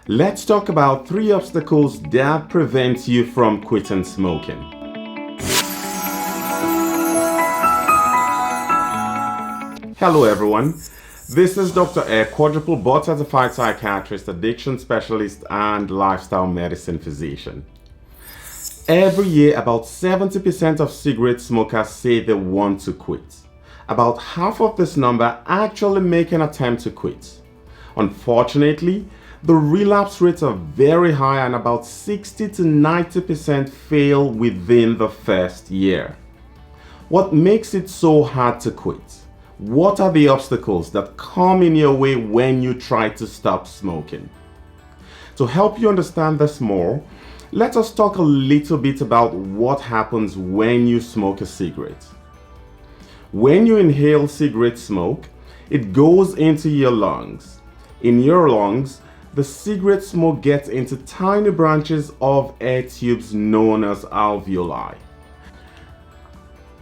Let's talk about 3 obstacles that prevent you from quitting smoking. Hello everyone, this is Dr. Air, quadruple board certified psychiatrist, addiction specialist, and lifestyle medicine physician. Every year, about 70% of cigarette smokers say they want to quit. About half of this number actually make an attempt to quit. Unfortunately, the relapse rates are very high and about 60 to 90% fail within the first year. What makes it so hard to quit? What are the obstacles that come in your way when you try to stop smoking? To help you understand this more, let us talk a little bit about what happens when you smoke a cigarette. When you inhale cigarette smoke, it goes into your lungs. In your lungs, the cigarette smoke gets into tiny branches of air tubes known as alveoli.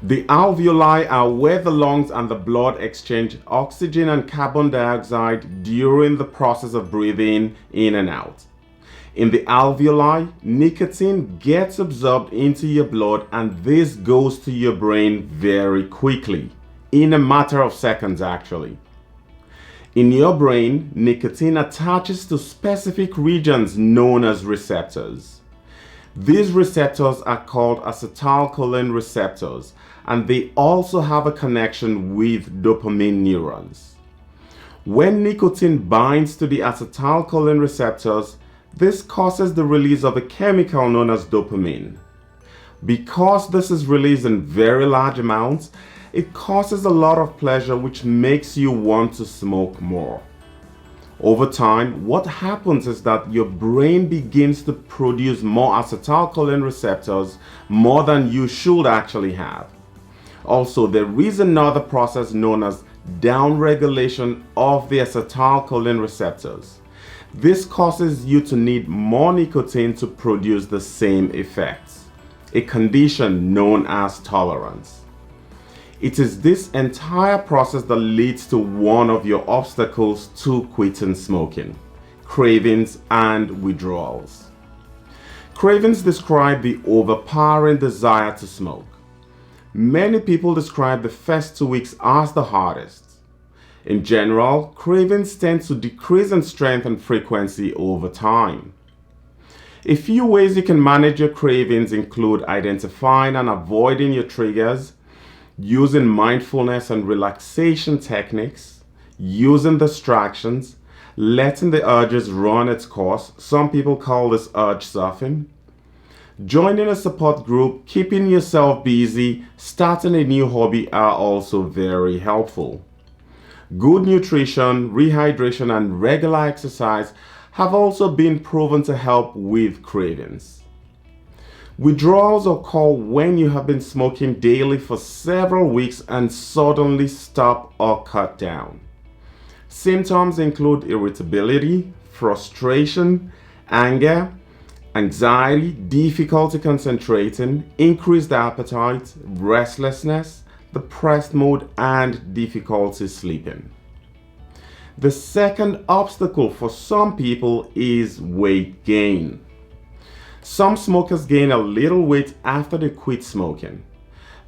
The alveoli are where the lungs and the blood exchange oxygen and carbon dioxide during the process of breathing in and out. In the alveoli, nicotine gets absorbed into your blood and this goes to your brain very quickly, in a matter of seconds actually. In your brain, nicotine attaches to specific regions known as receptors. These receptors are called acetylcholine receptors, and they also have a connection with dopamine neurons. When nicotine binds to the acetylcholine receptors, this causes the release of a chemical known as dopamine. Because this is released in very large amounts, it causes a lot of pleasure, which makes you want to smoke more. Over time, what happens is that your brain begins to produce more acetylcholine receptors, more than you should actually have. Also, there is another process known as downregulation of the acetylcholine receptors. This causes you to need more nicotine to produce the same effects, a condition known as tolerance. It is this entire process that leads to one of your obstacles to quitting smoking: cravings and withdrawals. Cravings describe the overpowering desire to smoke. Many people describe the first 2 weeks as the hardest. In general, cravings tend to decrease in strength and frequency over time. A few ways you can manage your cravings include identifying and avoiding your triggers, using mindfulness and relaxation techniques, using distractions, letting the urges run its course. Some people call this urge surfing. Joining a support group, keeping yourself busy, starting a new hobby are also very helpful. Good nutrition, rehydration, and regular exercise have also been proven to help with cravings. Withdrawals occur when you have been smoking daily for several weeks and suddenly stop or cut down. Symptoms include irritability, frustration, anger, anxiety, difficulty concentrating, increased appetite, restlessness, depressed mood, and difficulty sleeping. The second obstacle for some people is weight gain. Some smokers gain a little weight after they quit smoking.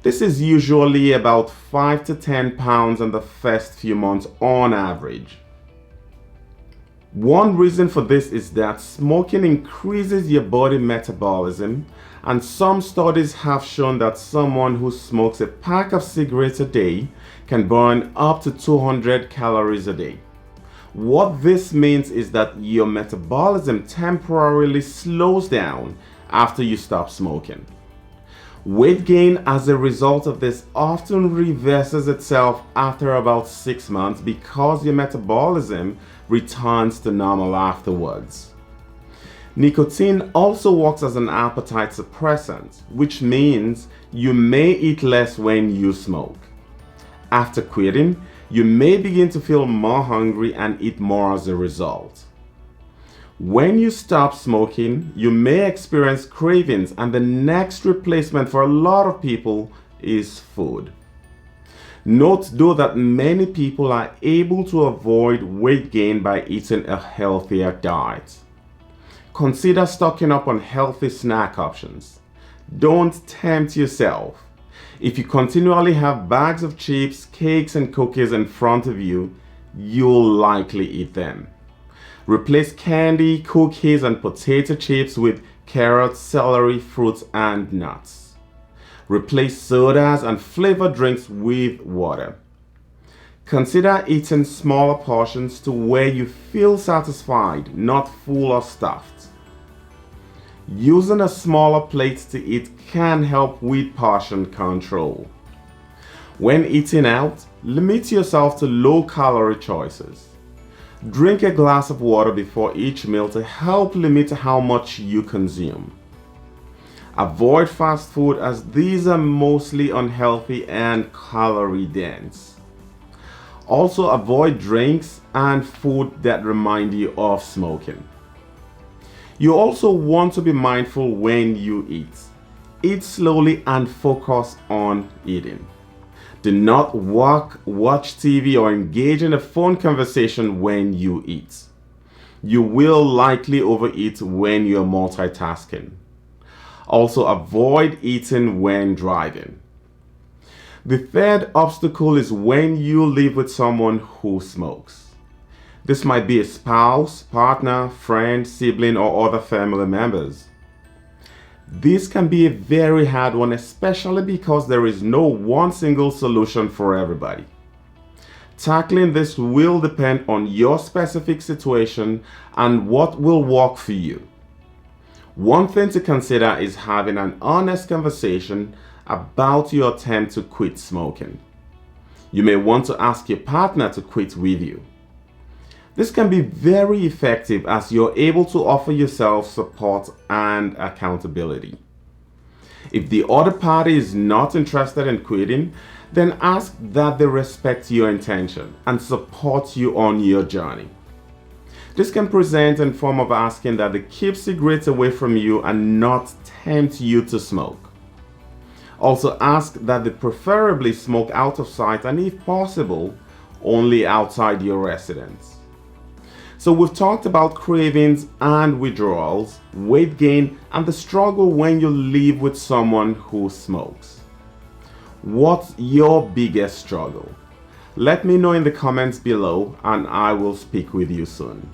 This is usually about 5 to 10 pounds in the first few months on average. One reason for this is that smoking increases your body metabolism, and some studies have shown that someone who smokes a pack of cigarettes a day can burn up to 200 calories a day. What this means is that your metabolism temporarily slows down after you stop smoking. Weight gain as a result of this often reverses itself after about 6 months because your metabolism returns to normal afterwards. Nicotine also works as an appetite suppressant, which means you may eat less when you smoke. After quitting, you may begin to feel more hungry and eat more as a result. When you stop smoking, you may experience cravings, and the next replacement for a lot of people is food. Note though that many people are able to avoid weight gain by eating a healthier diet. Consider stocking up on healthy snack options. Don't tempt yourself. If you continually have bags of chips, cakes, and cookies in front of you, you'll likely eat them. Replace candy, cookies, and potato chips with carrots, celery, fruits, and nuts. Replace sodas and flavored drinks with water. Consider eating smaller portions to where you feel satisfied, not full or stuffed. Using a smaller plate to eat can help with portion control. When eating out, limit yourself to low-calorie choices. Drink a glass of water before each meal to help limit how much you consume. Avoid fast food as these are mostly unhealthy and calorie-dense. Also, avoid drinks and food that remind you of smoking. You also want to be mindful when you eat. Eat slowly and focus on eating. Do not walk, watch TV, or engage in a phone conversation when you eat. You will likely overeat when you're multitasking. Also, avoid eating when driving. The third obstacle is when you live with someone who smokes. This might be a spouse, partner, friend, sibling, or other family members. This can be a very hard one, especially because there is no one single solution for everybody. Tackling this will depend on your specific situation and what will work for you. One thing to consider is having an honest conversation about your attempt to quit smoking. You may want to ask your partner to quit with you. This can be very effective as you're able to offer yourself support and accountability. If the other party is not interested in quitting, then ask that they respect your intention and support you on your journey. This can present in form of asking that they keep cigarettes away from you and not tempt you to smoke. Also ask that they preferably smoke out of sight and, if possible, only outside your residence. So we've talked about cravings and withdrawals, weight gain, and the struggle when you live with someone who smokes. What's your biggest struggle? Let me know in the comments below and I will speak with you soon.